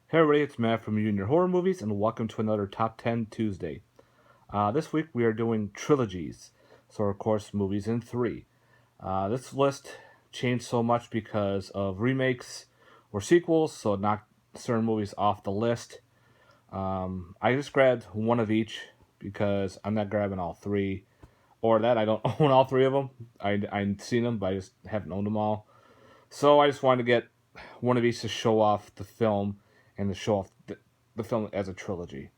Hey everybody, it's Matt from You and Your Horror Movies, and welcome to another Top 10 Tuesday. This week we are doing trilogies, so of course movies in three. This list changed so much because of remakes or sequels, so it knocked certain movies off the list. I just grabbed one of each because I'm not grabbing all three, or that I don't own all three of them. I've seen them, but I just haven't owned them all. So I just wanted to get one of each to show off the film and to show off the film as a trilogy.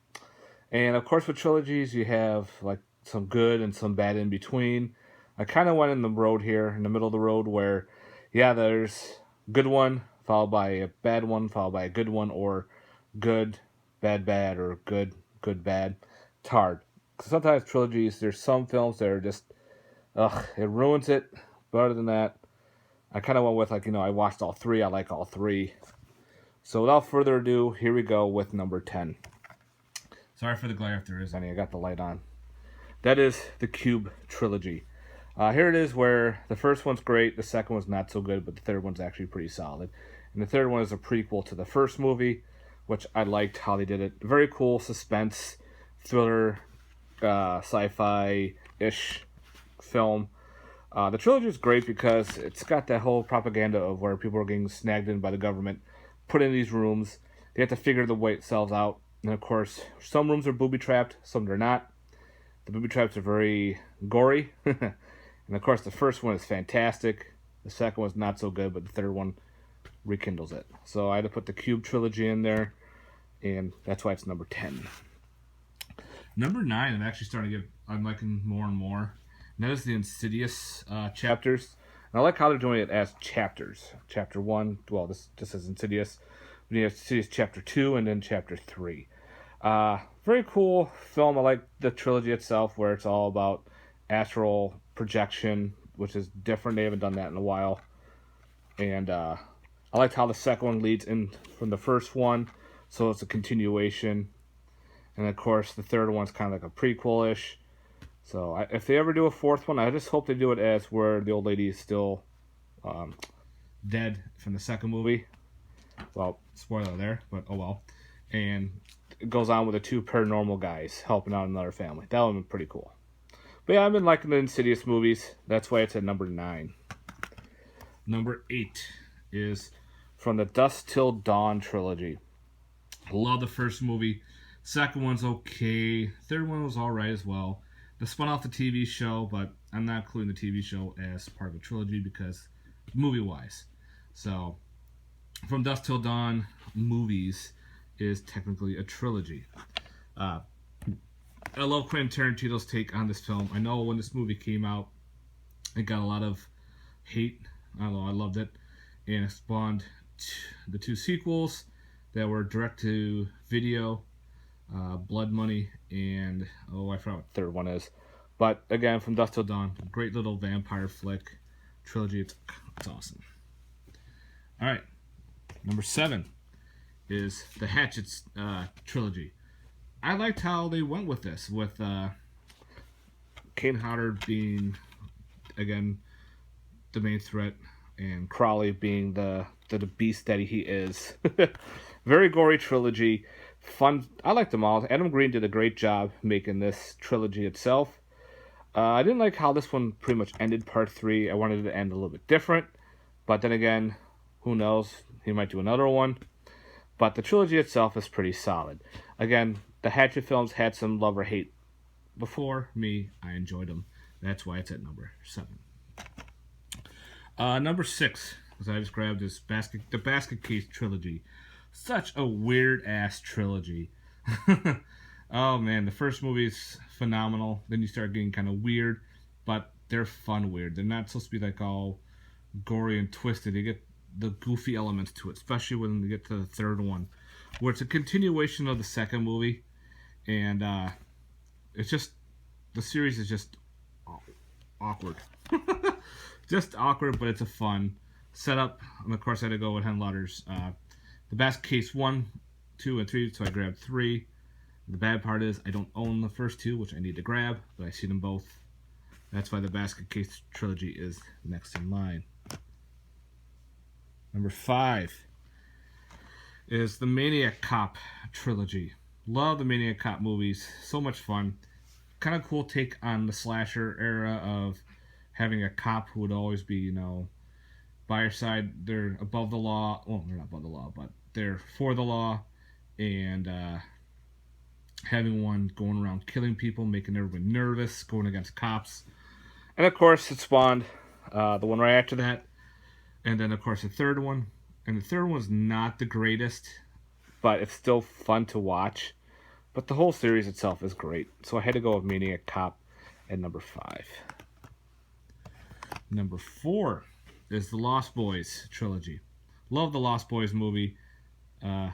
And of course, with trilogies, you have like some good and some bad in between. I kind of went in the road here, in the middle of the road, where, yeah, there's good one followed by a bad one, followed by a good one, or good, bad, bad, or good, good, bad. It's hard. 'Cause sometimes trilogies, there's some films that are just, ugh, it ruins it. But other than that, I kind of went with I watched all three. I like all three. So without further ado, here we go with number 10. Sorry for the glare if there is any. I got the light on. That is the Cube trilogy. Here it is where the first one's great, the second one's not so good, but the third one's actually pretty solid. And the third one is a prequel to the first movie, which I liked how they did it. Very cool suspense, thriller, sci-fi-ish film. The trilogy is great because it's got that whole propaganda of where people are getting snagged in by the government, put in these rooms. They have to figure the way themselves out. And of course, some rooms are booby trapped, some they're not. The booby traps are very gory. And of course, the first one is fantastic. The second one's not so good, but the third one rekindles it. So I had to put the Cube trilogy in there, and that's why it's number 10. Number 9, I'm liking more and more. And that is the Insidious chapters. And I like how they're doing it as chapters. Chapter 1, well, this just says Insidious. We have Insidious Chapter 2 and then Chapter 3. Very cool film. I like the trilogy itself, where it's all about astral projection, which is different. They haven't done that in a while. And I liked how the second one leads in from the first one, so it's a continuation. And of course, the third one's kind of like a prequel-ish. So if they ever do a fourth one, I just hope they do it as where the old lady is still dead from the second movie. Well, spoiler there, but oh well. And it goes on with the two paranormal guys helping out another family. That would be pretty cool. But yeah, I've been liking the Insidious movies. That's why it's at number 9. Number 8 is from the Dusk Till Dawn trilogy. I love the first movie. Second one's okay. Third one was alright as well. They spun off the TV show, but I'm not including the TV show as part of a trilogy because movie-wise. So, From Dusk Till Dawn movies is technically a trilogy. I love Quentin Tarantino's take on this film. I know when this movie came out, it got a lot of hate. I don't know, I loved it. And it spawned the two sequels that were direct to video, Blood Money, and I forgot what the third one is. But again, From Dusk Till Dawn, great little vampire flick trilogy. It's awesome. All right, number 7 is the Hatchet trilogy. I liked how they went with this, with Kane Hodder being again the main threat, and Crowley being the beast that he is. Very gory trilogy. Fun. I liked them all. Adam Green did a great job making this trilogy itself. I didn't like how this one pretty much ended part 3. I wanted it to end a little bit different. But then again, who knows? He might do another one. But the trilogy itself is pretty solid. Again, the Hatchet films had some love or hate before. Me, I enjoyed them. That's why it's at number 7. Number 6, as I just grabbed, is the Basket Case trilogy. Such a weird ass trilogy. Oh man, the first movie is phenomenal. Then you start getting kind of weird, but they're fun weird. They're not supposed to be like all gory and twisted. You get the goofy elements to it, especially when you get to the third one, where it's a continuation of the second movie, and it's just the series is just awkward. Just awkward, but it's a fun setup. And of course, I had to go with Henlotter's the Basket Case 1, 2, and 3, so I grabbed 3. The bad part is I don't own the first 2, which I need to grab, but I see them both. That's why the Basket Case trilogy is next in line. Number 5 is the Maniac Cop trilogy. Love the Maniac Cop movies. So much fun. Kind of cool take on the slasher era of having a cop who would always be, by your side. They're above the law. Well, they're not above the law, but they're for the law. And having one going around killing people, making everyone nervous, going against cops. And of course, it spawned the one right after that. And then, of course, the third one. And the third one's not the greatest, but it's still fun to watch. But the whole series itself is great. So I had to go with Maniac Cop at number 5. Number 4 is the Lost Boys trilogy. Love the Lost Boys movie.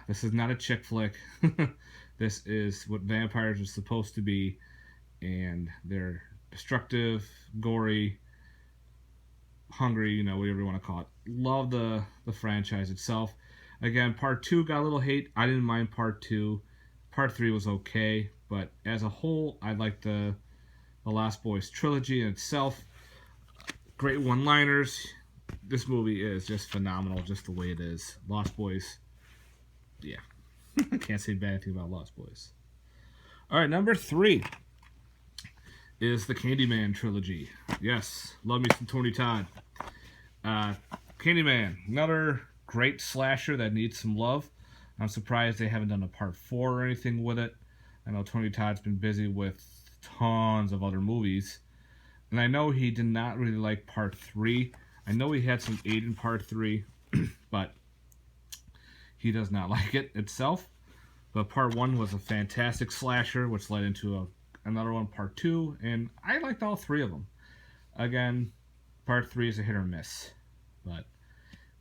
This is not a chick flick. This is what vampires are supposed to be. And they're destructive, gory, hungry, whatever you want to call it. Love the franchise itself. Again, part 2 got a little hate. I didn't mind part 2. Part 3 was okay, but as a whole, I like the Lost Boys trilogy in itself. Great one-liners. This movie is just phenomenal, just the way it is. Lost Boys, yeah. I can't say bad thing about Lost Boys. All right, number 3 is the Candyman trilogy. Yes, love me some Tony Todd. Candyman, another great slasher that needs some love. I'm surprised they haven't done a part 4 or anything with it. I know Tony Todd's been busy with tons of other movies. And I know he did not really like part 3. I know he had some hate in part 3, but he does not like it itself. But part 1 was a fantastic slasher, which led into another one, part 2, and I liked all 3 of them. Again, part 3 is a hit or miss, but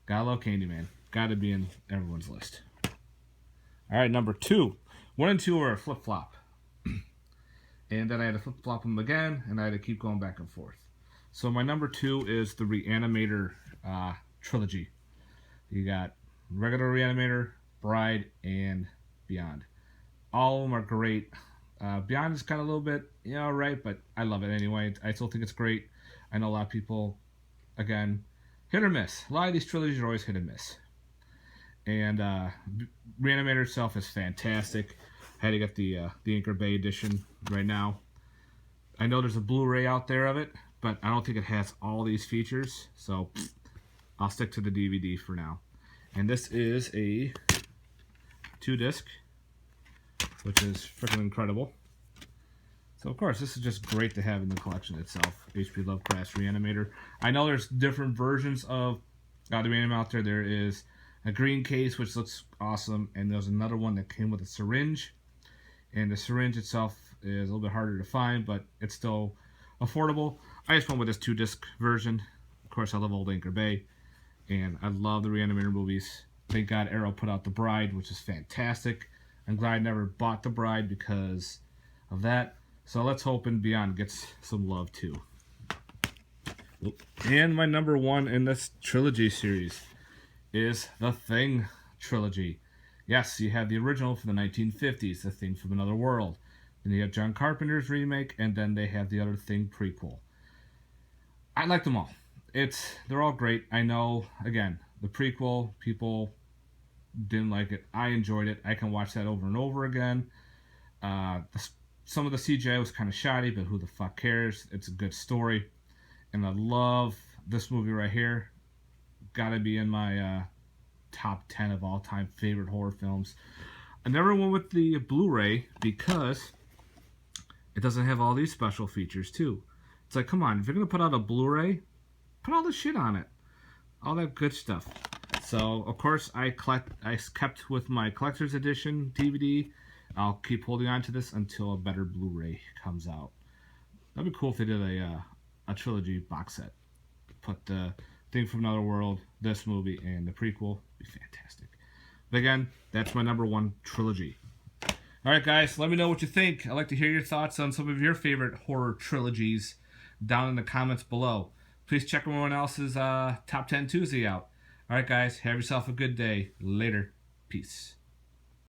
gotta love Candyman. Gotta be in everyone's list. All right, number 2. 1 and 2 are a flip-flop. And then I had to flip-flop them again, and I had to keep going back and forth. So my number 2 is the Re-Animator trilogy. You got regular Re-Animator, Bride, and Beyond. All of them are great. Beyond is kind of a little bit, right, but I love it anyway. I still think it's great. I know a lot of people, again, hit or miss. A lot of these trilogies are always hit and miss. And Re-Animator itself is fantastic. I had to get the Anchor Bay edition right now. I know there's a Blu-ray out there of it, but I don't think it has all these features, so I'll stick to the DVD for now. And this is a 2-disc, which is freaking incredible. So, of course, this is just great to have in the collection itself. H.P. Lovecraft's Re-Animator. I know there's different versions of the Re-Animator out there. There is a green case, which looks awesome, and there's another one that came with a syringe. And the syringe itself is a little bit harder to find, but it's still affordable. I just went with this 2-disc version. Of course, I love old Anchor Bay, and I love the Re-Animator movies. Thank God Arrow put out The Bride, which is fantastic. I'm glad I never bought The Bride because of that. So let's hope and Beyond gets some love too. And my number 1 in this trilogy series is the Thing trilogy. Yes, you have the original from the 1950s, The Thing from Another World. Then you have John Carpenter's remake, and then they have the other Thing prequel. I like them all. They're all great. I know, again, the prequel, people didn't like it. I enjoyed it. I can watch that over and over again. Some of the CGI was kind of shoddy, but who the fuck cares? It's a good story. And I love this movie right here. Gotta be in my top 10 of all-time favorite horror films. I never went with the Blu-ray because it doesn't have all these special features too. It's like, come on, if you're gonna put out a Blu-ray, put all the shit on it, all that good stuff. So of course I kept with my collector's edition DVD. I'll keep holding on to this until a better Blu-ray comes out. That'd be cool if they did a trilogy box set. Put the Thing from Another World, this movie, and the prequel. Be fantastic. But again, that's my number 1 trilogy. Alright guys, let me know what you think. I'd like to hear your thoughts on some of your favorite horror trilogies down in the comments below. Please check everyone else's Top 10 Tuesday out. Alright guys, have yourself a good day. Later. Peace.